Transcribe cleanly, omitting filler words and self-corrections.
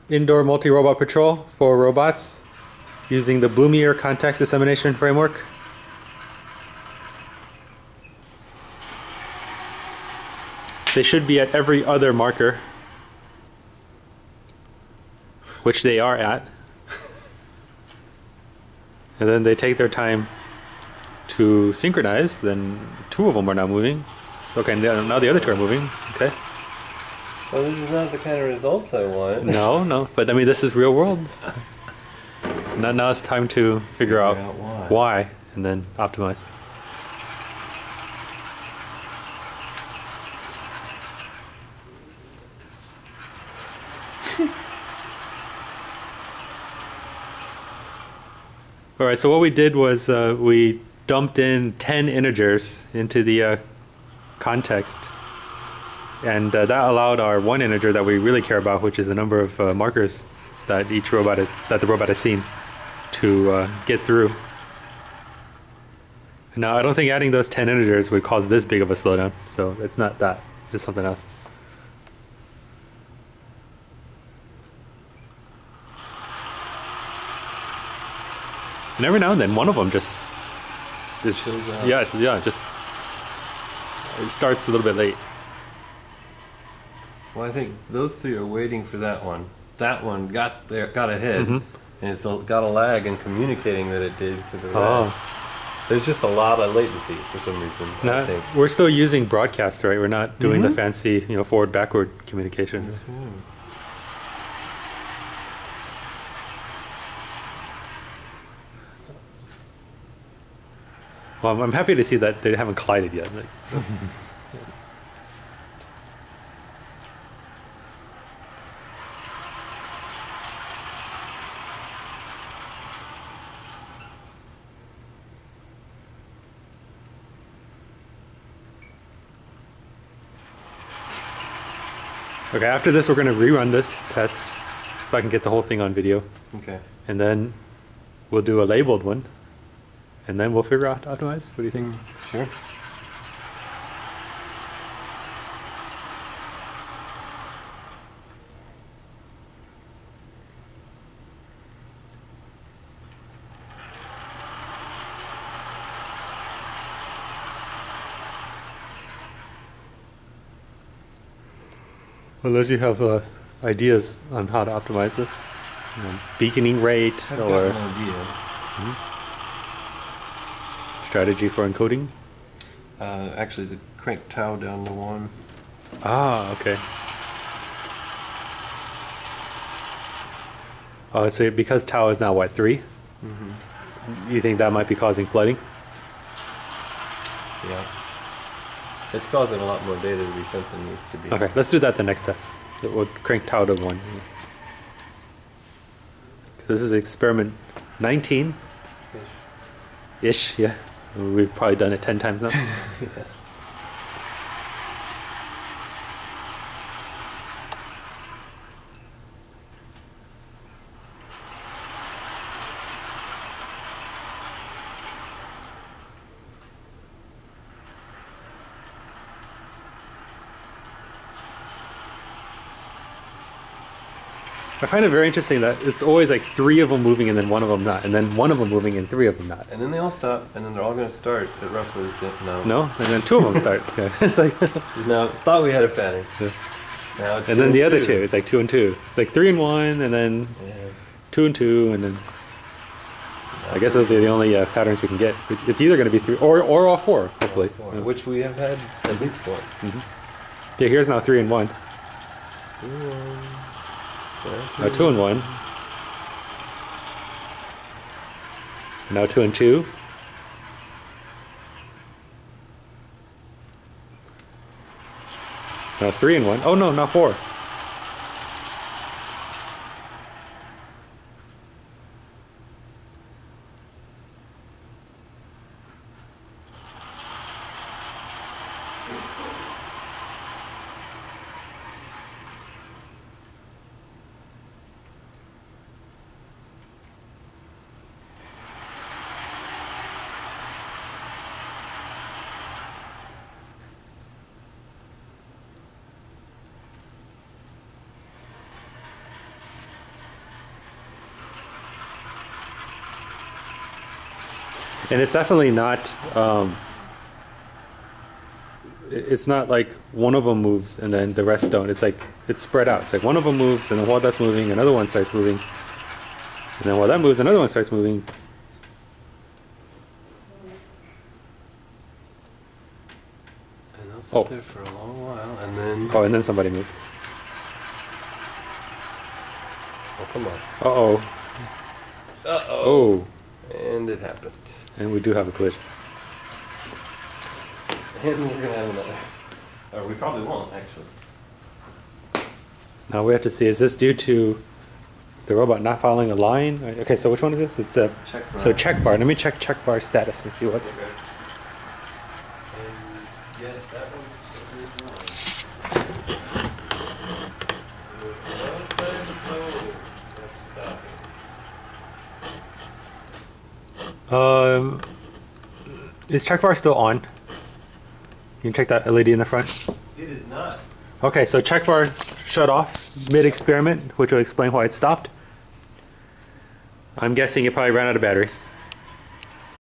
indoor multi-robot patrol for robots using the Bloomier context dissemination framework. They should be at every other marker, which they are at. And then they take their time to synchronize, then 2 of them are now moving. Okay, now the other 2 are moving. Okay. Well, this is not the kind of results I want. No, but I mean, this is real world. Now it's time to figure out why and then optimize. All right, so what we did was we dumped in 10 integers into the context, and that allowed our one integer that we really care about, which is the number of markers that the robot has seen, to get through. Now, I don't think adding those 10 integers would cause this big of a slowdown, so it's not that. It's something else. And every now and then, one of them just just it starts a little bit late. Well, I think those 3 are waiting for that one. That one got ahead, and it's got a lag in communicating that it did to the rest. There's just a lot of latency for some reason. I think. We're still using broadcast, right? We're not doing the fancy, forward-backward communication. Well, I'm happy to see that they haven't collided yet. Like, that's okay, after this, we're going to rerun this test so I can get the whole thing on video. Okay. And then we'll do a labeled one. And then we'll figure out how to optimize. What do you think? Sure. Unless you have ideas on how to optimize this, beaconing rate I've or got an idea. Strategy for encoding. Actually, to crank tau down to 1. Ah, okay. So because tau is now what, 3? You think that might be causing flooding? Yeah. It's causing a lot more data to be sent than needs to be. Okay, let's do that the next test. So we'll crank tau to 1. So this is experiment 19. Ish, yeah. We've probably done it 10 times now. Yeah. I find it very interesting that it's always like 3 of them moving and then 1 of them not, and then 1 of them moving and 3 of them not. And then they all stop, and then they're all going to start at roughly the same. No, and then 2 of them start. Yeah. It's like no, thought we had a pattern. Yeah. Now it's and then the other 2, it's like 2 and 2. It's like 3 and 1, and then 2 and 2, and then I guess those are the only patterns we can get. It's either going to be 3 or all 4, hopefully. All 4, which we have had at least once. Yeah, here's now 3 and 1. 3 and 1. Now 2 and 1. Now 2 and 2. Now 3 and 1. Oh no, not 4. And it's definitely not. It's not like one of them moves and then the rest don't. It's like it's spread out. It's like one of them moves, and then while that's moving, another one starts moving, and then while that moves, another one starts moving. And they'll sit there for a long while, and then. Oh, and then somebody moves. Oh, come on. Uh-oh. Uh-oh. Oh. And it happened. And we do have a collision. And we're gonna have another. Or we probably won't, actually. Now we have to see, is this due to the robot not following a line? Okay, so which one is this? It's a check bar. So check bar. Let me check bar status and see what's. Okay. And yes, that one Is check bar still on? You can check that LED in the front. It is not. Okay, so check bar shut off mid-experiment, which will explain why it stopped. I'm guessing it probably ran out of batteries.